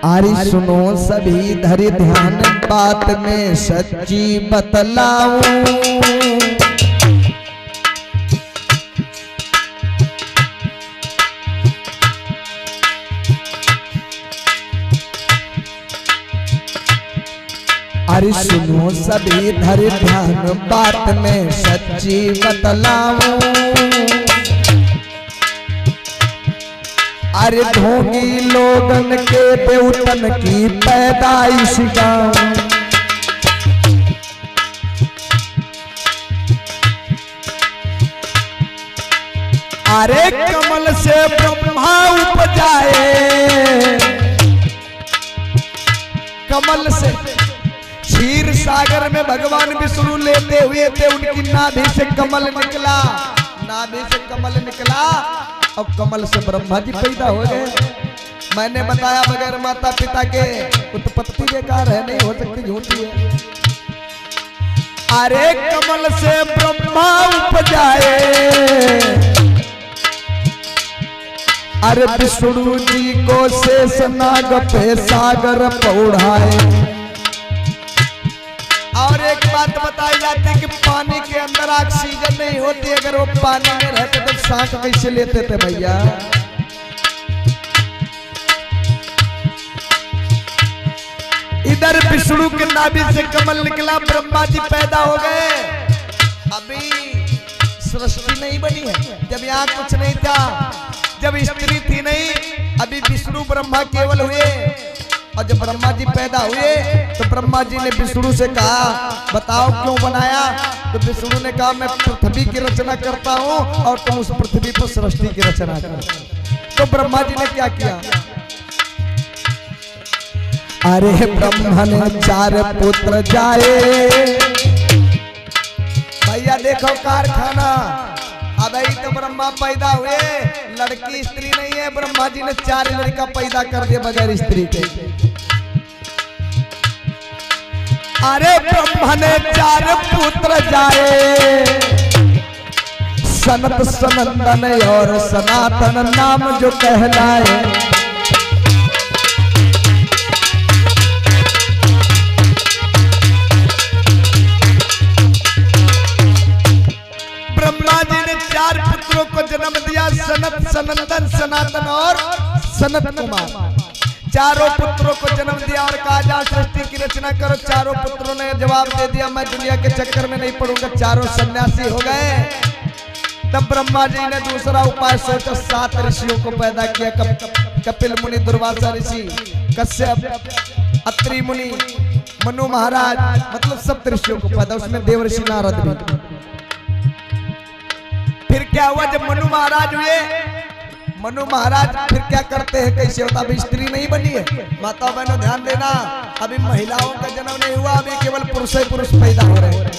अरे सुनो सभी धरि ध्यान बात में सच्ची बतलाऊं। अरे सुनो सभी धरि ध्यान बात में सच्ची बतलाऊं। अरे ढोंगी लोगन के देवतन की पैदाइश गाऊं। अरे कमल से ब्रह्मा उपजाए, कमल से क्षीर सागर में भगवान विष्णु लेते हुए थे, उनकी नाभि से कमल निकला, नाभि से कमल निकला और कमल से ब्रह्मा जी पैदा हो गए। मैंने बताया बगैर माता पिता के उत्पत्ति बेकार है, नहीं हो सकती, झूठी है। अरे कमल से ब्रह्मा उपजाए, अरे विष्णु जी को शेष नाग पे सागर पौढ़ाए। और एक बात बताई जाती है कि पानी के अंदर ऑक्सीजन नहीं होती, अगर वो पानी में रहते तो सांस कैसे लेते थे भैया। इधर विष्णु के नाभि से कमल निकला, ब्रह्मा जी पैदा हो गए। अभी सृष्टि नहीं बनी है, जब यहाँ कुछ नहीं था, जब स्त्री थी नहीं, अभी विष्णु ब्रह्मा केवल हुए। और जब ब्रह्मा जी पैदा हुए तो ब्रह्मा जी ने विष्णु से कहा बताओ क्यों बनाया। तो विष्णु ने कहा मैं पृथ्वी की रचना करता हूँ और तुम उस पृथ्वी पर सृष्टि की रचना कर। तो ब्रह्मा जी ने क्या किया, अरे ब्रह्मा ने 4 पुत्र जाए। भैया देखो कारखाना, अब ही तो ब्रह्मा पैदा हुए, लड़की स्त्री नहीं है, ब्रह्मा जी ने 4 लड़का पैदा कर दिए बगैर स्त्री के। अरे ब्रह्मा ने 4 पुत्र जाए, सनत सनंदन और सनातन नाम जो कहलाए। ब्रह्मा जी ने 4 पुत्रों को जन्म दिया, सनत सनंदन सनातन और सनत कुमार। चारों पुत्रों को जन्म दिया और कहा जा सृष्टि की रचना करो। चारों पुत्रों ने जवाब दे दिया मैं दुनिया के चक्कर में नहीं पड़ूंगा, चारों सन्यासी हो गए। तब ब्रह्मा जी ने दूसरा उपाय सोचा, 7 ऋषियों को पैदा किया। कपिल मुनि, दुर्वासा ऋषि, कश्यप, अत्रि मुनि, मनु महाराज, मतलब 7 ऋषियों को पैदा, उसमें देव ऋषि नारद भी। फिर क्या हुआ, जब मनु महाराज हुए, मनु महाराज फिर क्या करते हैं, कैसे होता, अभी स्त्री नहीं बनी है। माता बहनों ध्यान देना, अभी महिलाओं का जन्म नहीं हुआ, अभी केवल पुरुष ही पुरुष पैदा हो रहे हैं।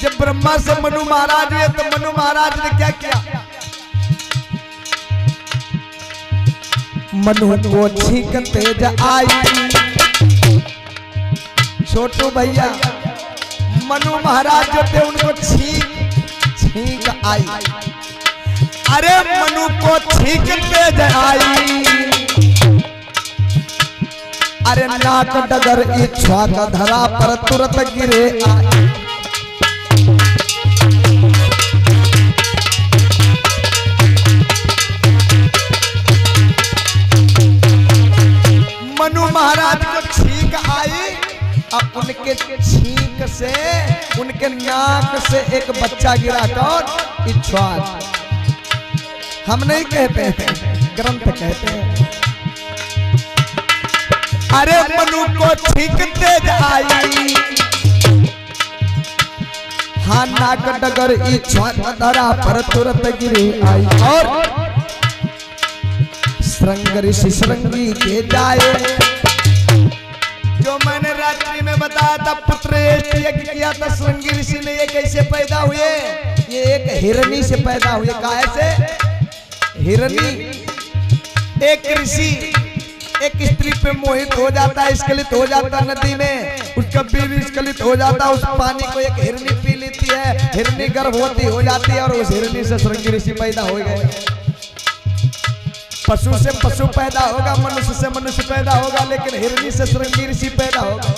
जब ब्रह्मा से मनु महाराज हुए तो मनु महाराज ने क्या किया, मनु को छींक तेज आई। छोटू भैया मनु महाराज जो थे उनको छींक आई। अरे मनु को छींक तेज आई, अरे नाक डगर इच्छा का धरा पर तुरंत गिरे आई। मनु महाराज को छींक आई, अब उनके छींक से, उनके नाक से एक बच्चा गिरा, कौन, इच्छा। हम नहीं कहते हैं, ग्रंथ कहते हैं। अरे मनु को छींक तेज आई, हाँ नाक डगर इच्छा धरा पर तुरंत गिरे आई। और श्रृंग ऋषि श्रृंगी के जाए, जो मैंने रात्रि में बताया था, पुत्र यज्ञ किया था श्रृंगी ऋषि ने। ये कैसे पैदा हुए, ये एक हिरणी से पैदा हुए। काहे से, हिरणी, एक ऋषि एक स्त्री पे मोहित हो जाता है, स्खलित हो जाता है नदी में, उसका बीवी स्खलित हो जाता है, उस पानी को एक हिरणी पी लेती है, हिरणी गर्भवती हो जाती है और उस हिरणी से श्रृंगी ऋषि पैदा हो गए। पशु से पशु पैदा होगा, मनुष्य से मनुष्य पैदा होगा, लेकिन हिरणी से श्रृंगी ऋषि पैदा होगा।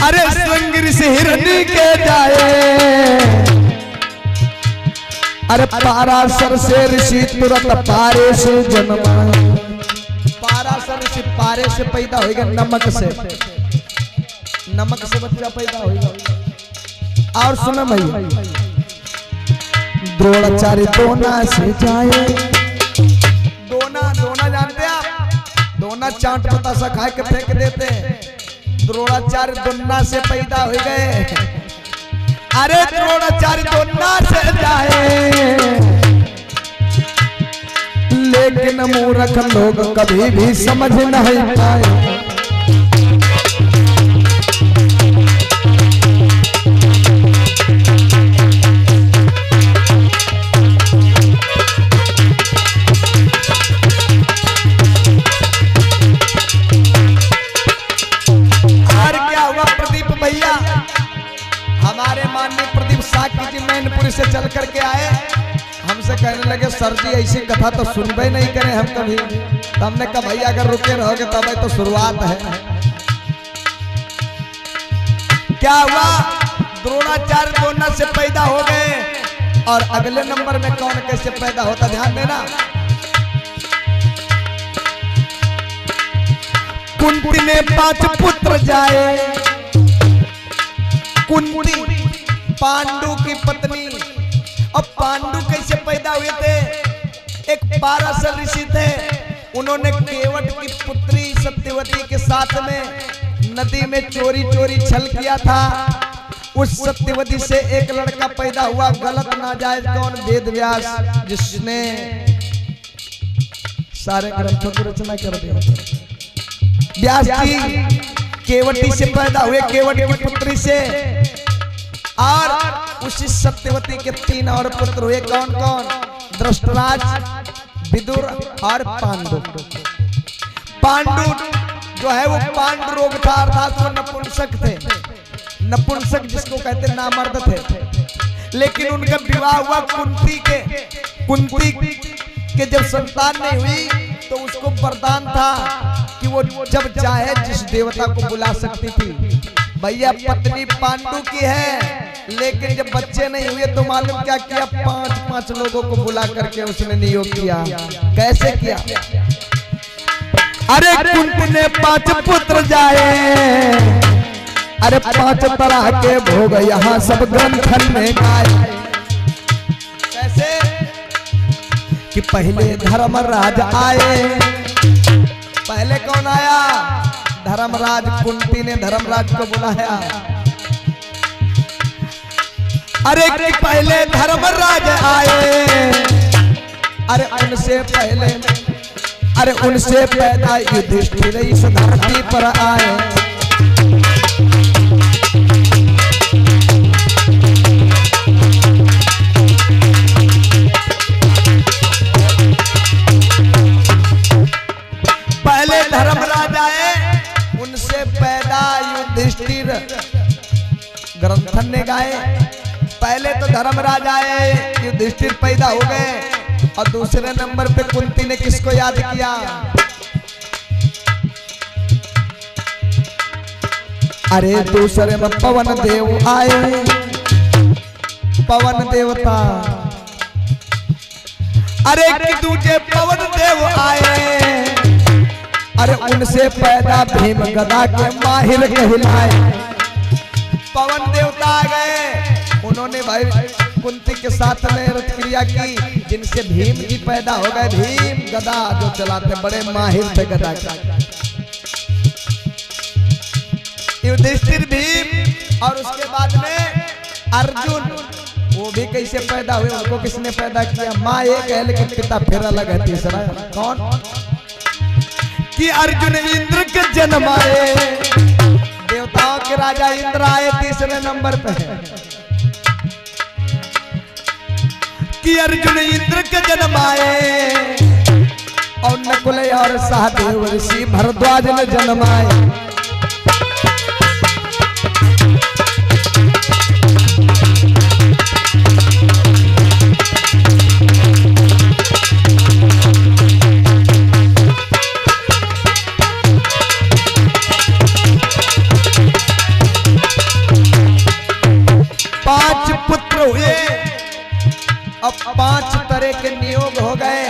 अरे श्रृंगी ऋषि हिरणी के जाए, अरे पाराशर से ऋषि तुरंत पारे से जन्माए। पाराशर ऋषि पारे से पैदा होगा, नमक से बच्चा पैदा होगा। और सुनो भैया, द्रोणाचार्य दोना से जाए। दोना जानते आप? दोना चाट बतासा खा के फेंक देते हैं। द्रोणाचार्य दोना से पैदा हो गए। अरे द्रोणाचार्य दोना से जाए, लेकिन मूर्ख लोग कभी भी समझ नहीं पाए। हमारे माननीय प्रदीप साकी जी मैनपुरी से चल करके आए, हमसे कहने लगे सर जी ऐसी कथा तो सुनबे नहीं करें हम कभी। तो हमने कहा भैया अगर रुके रहोगे तब तो शुरुआत है। क्या हुआ? द्रोणाचार्य दोना से पैदा हो गए। और अगले नंबर में कौन कैसे पैदा होता, ध्यान देना। कुंती ने 5 पुत्र जाए। कुंती पांडु की पत्नी। अब पांडु कैसे पैदा हुए थे? एक पाराशर ऋषि थे, उन्होंने केवट की पुत्री सत्यवती के साथ में नदी में चोरी छल किया था। उस सत्यवती से एक लड़का पैदा हुआ, गलत नाजायज कौन? वेद व्यास, जिसने सारे ग्रंथों की रचना कर दी। व्यास जी केवटी से पैदा हुए, केवट की पुत्री से। और उसी सत्यवती के 3 और पुत्र हुए। कौन कौन? धृतराज, विदुर और पांडु। पांडु जो है वो पांडु रोग था, अर्थात वो नपुंसक थे। नपुंसक जिसको कहते नामर्द थे। लेकिन उनका विवाह हुआ कुंती के जब संतान नहीं हुई तो उसको वरदान था कि वो जब चाहे जिस देवता को बुला सकती थी। भैया पत्नी पांडु की है, लेकिन जब बच्चे नहीं हुए तो मालूम क्या किया? 5 लोगों को बुला करके उसने नियोग किया। कैसे किया? अरे कुंती ने 5 पुत्र जाए। अरे 5 तरह के भोग यहाँ सब ग्रंथन में गाए। कैसे? कि पहले धर्मराज आए। पहले कौन आया? धर्मराज। कुंती ने धर्मराज को बुलाया। अरे कि पहले धर्मराज आए। अरे उनसे पैदा युधिष्ठिर इस धरती पर आए। पहले धर्मराज आए, उनसे पैदा युधिष्ठिर, ग्रंथन ने गाए। पहले तो धर्मराज आए, युधिष्ठिर पैदा हो गए। और दूसरे नंबर पे कुंती ने किसको याद किया? अरे दूसरे में पवन देव आए। पवन देवता। अरे कि दूजे पवन देव आए। अरे उनसे पैदा भीम गदा के माहिर कहलाए। पवन देवता आ गए, उन्होंने भाई कुंती के साथ में रथ क्रिया की, जिनसे भीम जी पैदा हो गए। भीम गदा जो चलाते, बड़े माहिर थे गदा के। युधिष्ठिर, भीम, और उसके बाद में अर्जुन, वो भी कैसे पैदा हुए? उनको किसने पैदा किया? माँ एक है लेकिन पिता फिर अलग है। तीसरा कौन? कि अर्जुन इंद्र के जन्म आए। देवताओं के राजा इंद्र आए तीसरे नंबर पे। कि अर्जुन इंद्र के जन्म आए। और नकुल और सहदेव ऋषि भरद्वाज ने जन्म आए। 5 तरह के नियोग हो गए।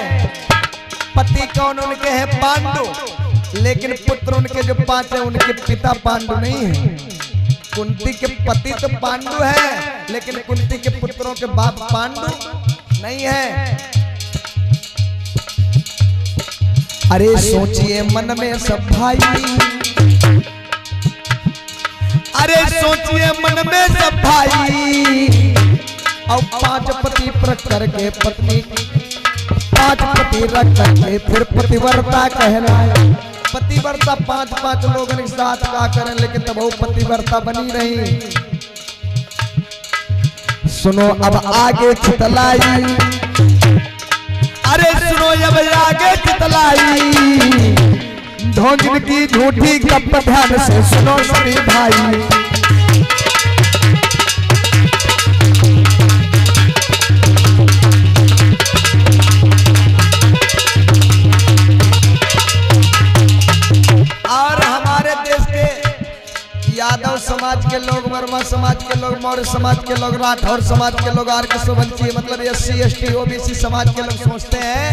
पति कौन उनके हैं? पांडु। लेकिन पुत्र उनके जो 5 है उनके पिता पांडु नहीं है। कुंती के पति तो पांडु है, लेकिन कुंती के पुत्रों के बाप पांडु नहीं है। अरे सोचिए मन में सब भाई, अरे सोचिए मन में सब भाई, और 5 पति प्रक करके पत्नी, 5 पति रख करके फिर पतिव्रता कहलाए। पतिव्रता 5 लोगों के साथ का करें, लेकिन तब वो पतिव्रता बनी रही। सुनो अब आगे चितलाई, अरे सुनो अब आगे चितलाई, ढोंगिन की झूठी गप ध्यान से सुनो सभी भाई। यादव समाज के लोग, वर्मा समाज के लोग, मौर्य समाज के लोग, राठौर समाज के लोग, आर्य सोबंची मतलब SC ST OBC समाज के लोग सोचते हैं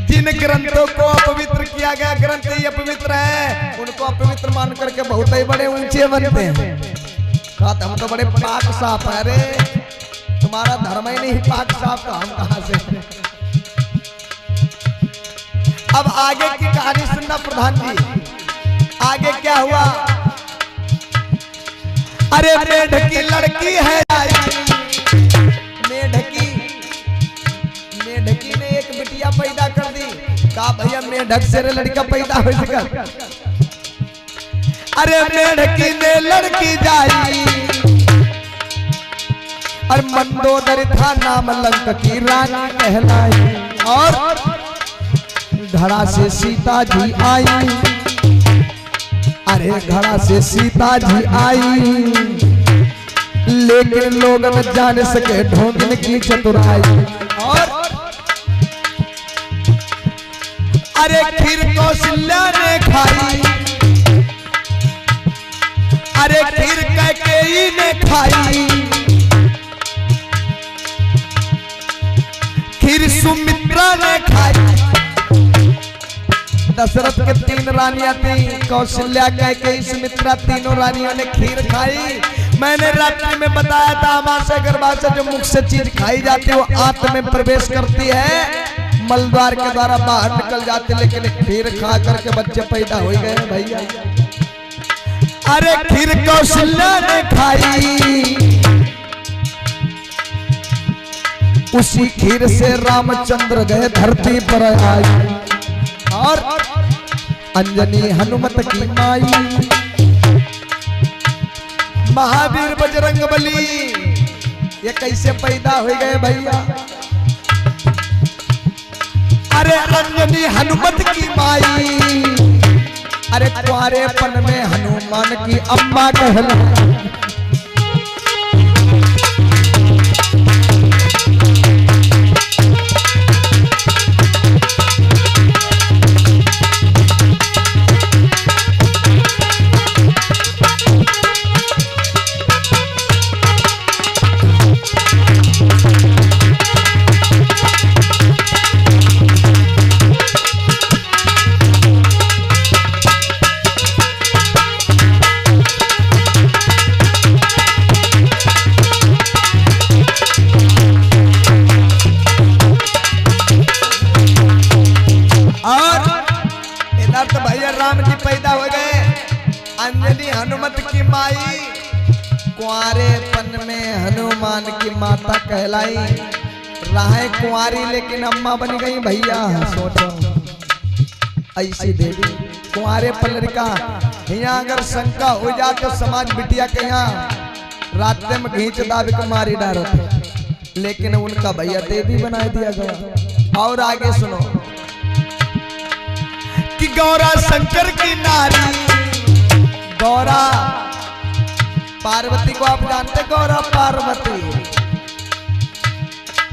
जिन ग्रंथों को अपवित्र किया गया, ग्रंथ ही अपवित्र है, उनको अपवित्र मान करके बहुत ही बड़े ऊंचे बनते हैं। कहते हम तो बड़े पाक साफ है। अरे तुम्हारा धर्म ही नहीं पाक साफ, तो हम कहां से? अब आगे की कहानी सुनना प्रधान जी। आगे क्या हुआ? अरे मेढकी लड़की है आई, मेढकी ने एक बिटिया पैदा कर दी। कहा भैया मेढक से लड़का पैदा हो सका। अरे मेढकी ने लड़की जाई, और मंदोदरी था नाम, लंक की रानी कहलाई। और घड़ा से सीता जी आई, अरे घड़ा से सीता जी आई, लेकिन लोग न जान सके ढोंगिन की चतुराई। और अरे खीर कौशल्या ने खाई, अरे खीर कैकेयी ने खाई, खीर सुमित्रा ने खाई। दशरथ के 3 रानियां थी, कौशल्या, कैकेयी, सुमित्रा, तीनों रानियों ने खीर खाई। मैंने रात्रि में बताया था आमाशय गर्भाशय जो मुख से चीज खाई जाती है वो आंत में प्रवेश करती है, मलद्वार के द्वारा बाहर निकल जाती, लेकिन खीर खा करके बच्चे पैदा हो गए भैया। अरे खीर कौशल्या ने खाई, उसी खीर से रामचंद्र गए धरती पर आई। और अंजनी हनुमत की माई, महावीर बजरंगबली, ये कैसे पैदा हो गए भैया? अरे अंजनी हनुमत की माई, अरे कुंवारेपन में हनुमान की अम्मा कहला। अंजनी हनुमत की माई, कुंवारेपन में हनुमान की माता कहलाई। राहे कुंवारी लेकिन अम्मा बन गई भैया। सोचो ऐसी देवी कुंवारेपन लड़का, यहाँ अगर शंका हो जाए तो समाज बिटिया के यहाँ रास्ते में घींच दाबी को मारी डालते, लेकिन उनका भैया देवी बना दिया गया। और आगे सुनो कि गौरा शंकर की नारी, गौरा पार्वती को आप जानते, गौरा पार्वती।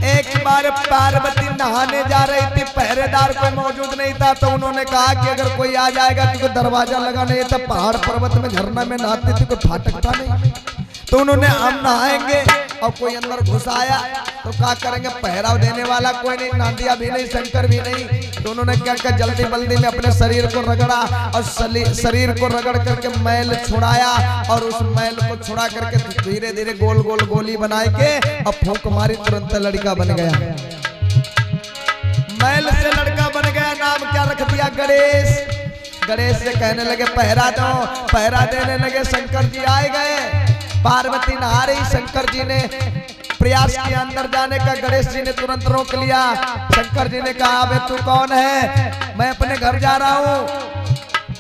एक बार पार्वती नहाने जा रही थी, पहरेदार कोई मौजूद नहीं था, तो उन्होंने कहा कि अगर कोई आ जाएगा तो दरवाजा लगा नहीं था। पहाड़ पर्वत में झरना में नहाती थी, कोई फाटक था नहीं, तो उन्होंने हम नहाएंगे और कोई अंदर घुस आया तो क्या करेंगे, पहराव देने वाला कोई नहीं, नांदिया भी नहीं, शंकर भी नहीं, तो उन्होंने क्या किया, जल्दी बल्दी में अपने शरीर को रगड़ा और शरीर को रगड़ करके मैल छुड़ाया और उस मैल को छुड़ा करके धीरे धीरे गोल गोल गोली बना के और फूंक मारी, तुरंत लड़का बन गया। मैल से लड़का बन गया, नाम क्या रख दिया, गणेश। गणेश से कहने लगे पहरा दो, पहरा देने लगे। शंकर जी आए गए, पार्वती नहा रही, शंकर जी ने प्रयास किया अंदर जाने का, गणेश जी ने तुरंत रोक लिया। शंकर जी ने कहा अबे तू कौन है, मैं अपने घर जा रहा हूँ।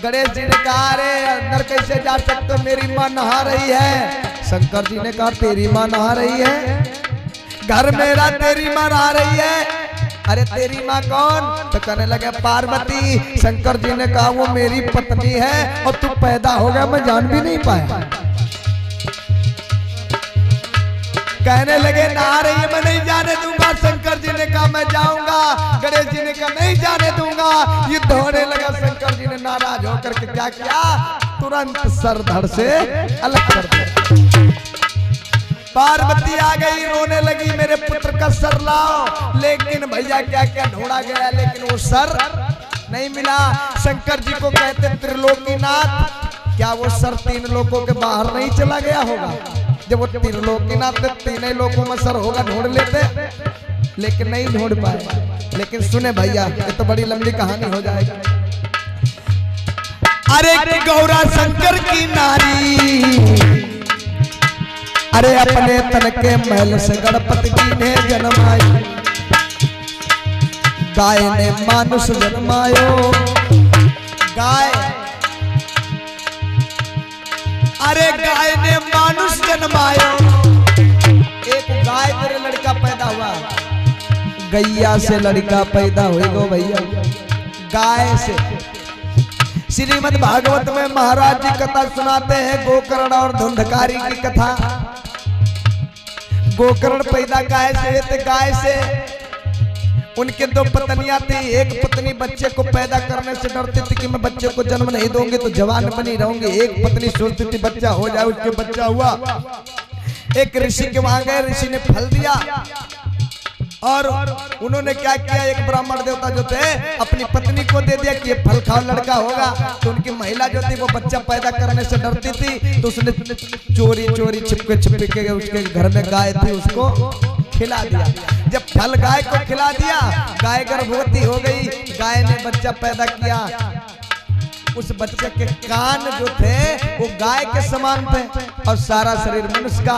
गणेश जी ने कहा अरे अंदर कैसे जा सकते हो, मेरी माँ नहा रही है। शंकर जी ने कहा तेरी माँ नहा रही है, घर मेरा, तेरी माँ नहा रही है। अरे तेरी माँ कौन, तो कहने लगे पार्वती। शंकर जी ने कहा वो मेरी पत्नी है और तू पैदा हो गया, मैं जान भी नहीं पाया। कहने लगे नहा रही है, मैं नहीं जाने दूंगा। शंकर जी ने कहा मैं जाऊंगा। गणेश जी ने कहा नहीं जाने दूंगा। युद्ध होने लगा। शंकर जी ने नाराज होकर के क्या किया, तुरंत सर धड़ से अलग कर दिया। पार्वती आ गई, रोने लगी मेरे पुत्र का सर लाओ। लेकिन भैया क्या क्या ढूंढा गया, लेकिन वो सर नहीं मिला। शंकर जी को कहते त्रिलोकीनाथ, क्या वो सर तीन लोकों के बाहर नहीं चला गया होगा? जब वो त्रिलोकीनाथ तीन लोकों में सर होगा ढूंढ लेते, लेकिन नहीं ढूंढ पाए। लेकिन सुने भैया, ये तो बड़ी लंबी कहानी हो जाएगी। अरे गौरा शंकर की नारी, अरे अपने तन के महल से गणपति जी ने जन्माई, गाय ने मानुष जन्मायो। गाय, अरे गाय ने मानुष जन्मायो। एक गाय तेरे लड़का पैदा हुआ, गैया से लड़का पैदा होएगा भैया, गाय से। श्रीमद् भागवत में महाराज जी कथा सुनाते हैं, गोकर्ण और धुंधकारी की कथा। गोकर्ण पैदा गाय से हुए थे, गाय से। उनके दो पत्नियां थी, एक पत्नी बच्चे को पैदा करने से डरती थी कि मैं बच्चे को जन्म नहीं दूंगी तो जवान बनी रहूंगी। एक पत्नी सोचती थी बच्चा हो जाए, उसके बच्चा हुआ। एक ऋषि के वहां गए, ऋषि ने फल दिया और उन्होंने क्या किया, एक ब्राह्मण देवता जो थे अपनी पत्नी को दे दिया कि ये फल खाओ लड़का होगा। तो उनकी महिला जो थी वो बच्चा पैदा करने से डरती थी, तो उसने चोरी चोरी छिपके छिपके के उसके घर में गाय थी उसको खिला दिया। जब फल गाय को खिला दिया, गाय गर्भवती हो गई, गाय ने बच्चा पैदा किया। उस बच्चे के कान जो थे वो गाय के समान थे और सारा शरीर मनुष्य का।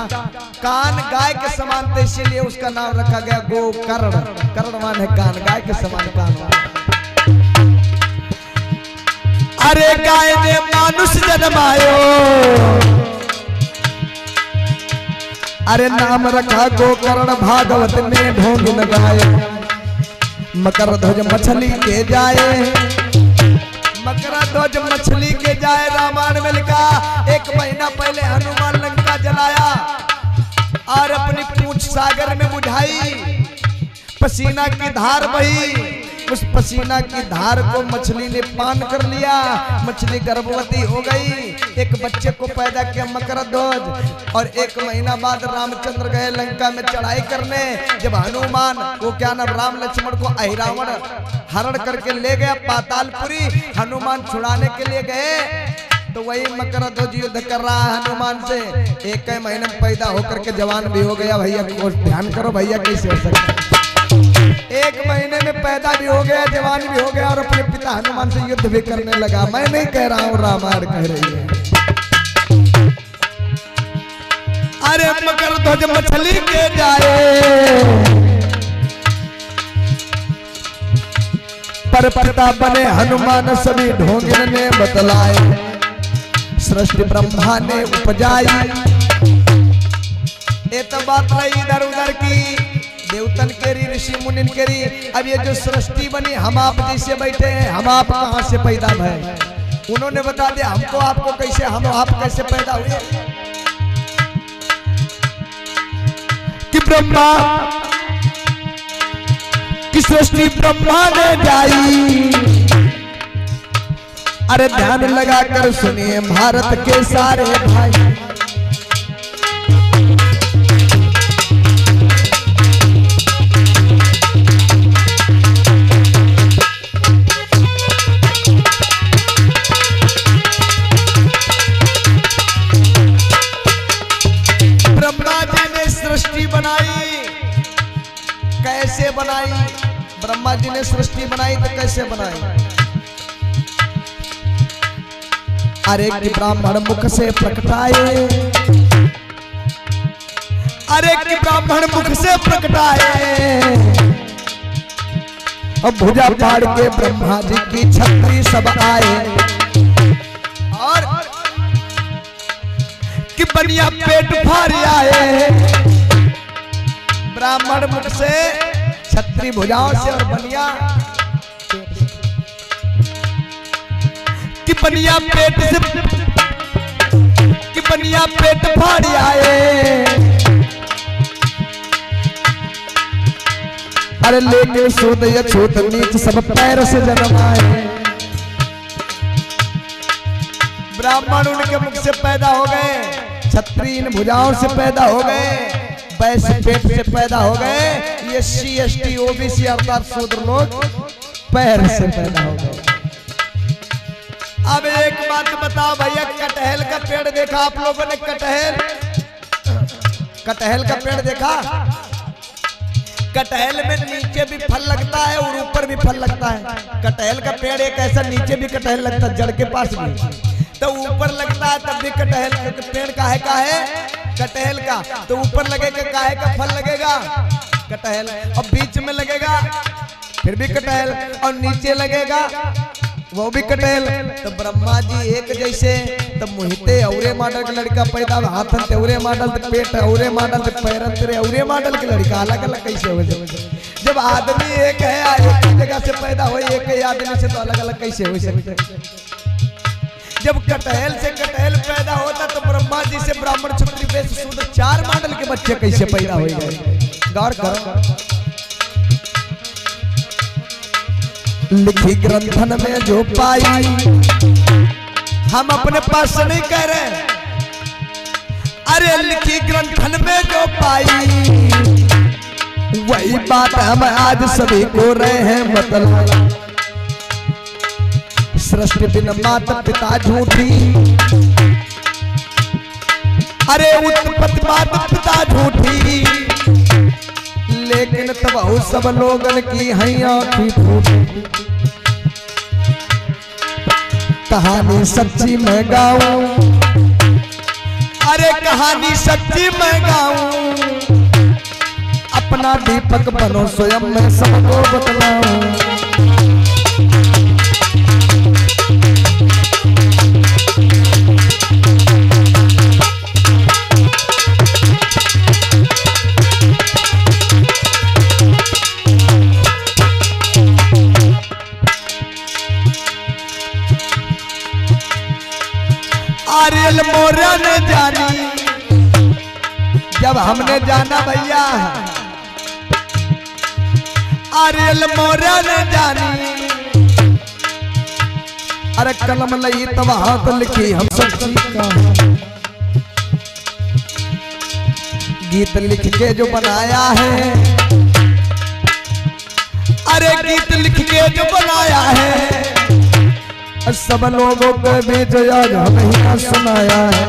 कान गाय के समान थे, इसीलिए उसका नाम रखा गया गोकर्ण। कर्ण माने कान, गाय के समान कान। अरे गाय ने मानुष जन्मायो, अरे नाम रखा गोकर्ण, भागवत में ढोंग लगाए। मकर ध्वज मछली के जाए, मकर ध्वज मछली के जाए। रामायण में लिखा, एक महीना पहले हनुमान लंका जलाया और अपनी पूंछ सागर में बुझाई, पसीना की धार बही। उस पसीना की धार को मछली ने पान कर लिया, मछली गर्भवती हो गई, एक बच्चे को पैदा किया मकर ध्वज। और एक महीना बाद रामचंद्र गए लंका में चढ़ाई करने। जब हनुमान वो क्या नाम राम लक्ष्मण को अहिरावण हरण करके ले गया पातालपुरी, हनुमान छुड़ाने के लिए गए तो वही मकर ध्वज युद्ध कर रहा है हनुमान से। एक महीने में पैदा होकर के जवान भी हो गया। भैया ध्यान करो भैया, कैसे हो सकता है? एक महीने में पैदा भी हो गया, जवान भी हो गया और अपने पिता हनुमान से युद्ध भी करने लगा। मैं नहीं कह रहा हूँ, रामायण कह रही है। अरे मकर ध्वज मछली के जाए, पर पिता बने हनुमान सभी ढोंगिन ने बतलाए। सृष्टि ब्रह्मा ने उपजाई। ये तो बात रही इधर उधर की, देवतन केरी, ऋषि मुनिन केरी। अब ये जो सृष्टि बनी, हम आप जैसे बैठे हैं, हम आप कहां से पैदा भए? उन्होंने बता दिया हमको, आपको कैसे, हम आप कैसे पैदा हुए? कि ब्रह्मा की सृष्टि ब्रह्मा ने जाई। अरे ध्यान लगा कर सुनिए भारत के सारे भाई। ब्रह्मा जी ने सृष्टि बनाई तो कैसे बनाई? अरे कि ब्राह्मण मुख से प्रकटाए, अरे कि ब्राह्मण मुख से प्रकटाए, अब भुजा फाड़ के ब्रह्मा जी की छत्री सब आए, और कि बनिया पेट फाड़ आए। ब्राह्मण मुख से, छत्री भुजाओं से और बनिया कि बनिया पेट से, कि बनिया पेट फाड़ आए। अरे लेके शूद्र या छूत नीच सब पैर से जन्म आए। ब्राह्मण उनके मुख से पैदा हो गए, छत्री इन भुजाओं से पैदा हो गए, वैश्य पेट से पैदा हो गए, ये SC ST OBC अर्थात शूद्र लोग पैर से पैदा हो गए। अब एक बात बताओ भैया, कटहल का पेड़ देखा आप लोगों ने? कटहल, कटहल का पेड़ देखा? कटहल में नीचे भी फल लगता है और ऊपर भी फल लगता है। कटहल का पेड़ एक ऐसा, नीचे भी कटहल लगता है, जड़ के पास भी, तो ऊपर लगता है तब भी कटहल का पेड़ काहे का है? कटहल का। तो ऊपर लगेगा काहे का फल लगेगा? कटहल। और बीच में लगेगा फिर भी कटहल, और नीचे लगेगा वो भी कटहल। तो ब्रह्मा जी एक जैसे, तब मुहिते औरे मॉडल का लड़का पैदा, हाथन तेरे मॉडल, पेट औरे मॉडल, पैरन तेरे औरे मॉडल के लड़का, अलग अलग कैसे हो जाए? जब आदमी एक है, एक जगह से पैदा हो, एक ही आदमी से, तो अलग अलग कैसे हो सकते? जब कटहल से कटहल पैदा होता तो ब्रह्मा जी से ब्राह्मण क्षत्रिय वैश्य शूद्र 4 मॉडल के बच्चे कैसे पैदा हो गए? गौर करो। लिखी ग्रंथन में जो पाई, हम अपने पास से नहीं कह रहे, अरे लिखी ग्रंथन में जो पाई, वही बात हम आज सभी को रहे हैं मतलब। सृष्टि बिन माता पिता झूठी, अरे उत्पत्ति माता पिता झूठी, लेकिन तब सब लोगन की हैया की फूटी। कहानी सच्ची मैं गाऊं, अरे कहानी सच्ची मैं गाऊं, अपना दीपक बनो स्वयं मैं सबको बतलाऊं। आर्यल मोरा ने जानी, जब हमने जाना भैया, आर्यल मोरा ने जानी, अरे कलम लई तब हाथ लिखी हम सच्ची का। गीत लिख के जो बनाया है, अरे गीत लिख के जो बनाया है, सब लोगों के बीच आज हमें सुनाया है।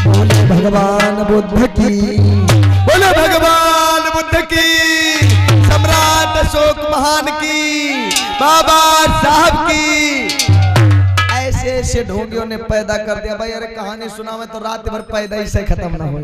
बोले भगवान बुद्ध की, बोले भगवान बुद्ध की, सम्राट अशोक महान की, बाबा साहब की। ऐसे ऐसे ढोंगियों ने पैदा कर दिया भाई। अरे कहानी सुना में तो रात भर पैदा ही से खत्म ना हो।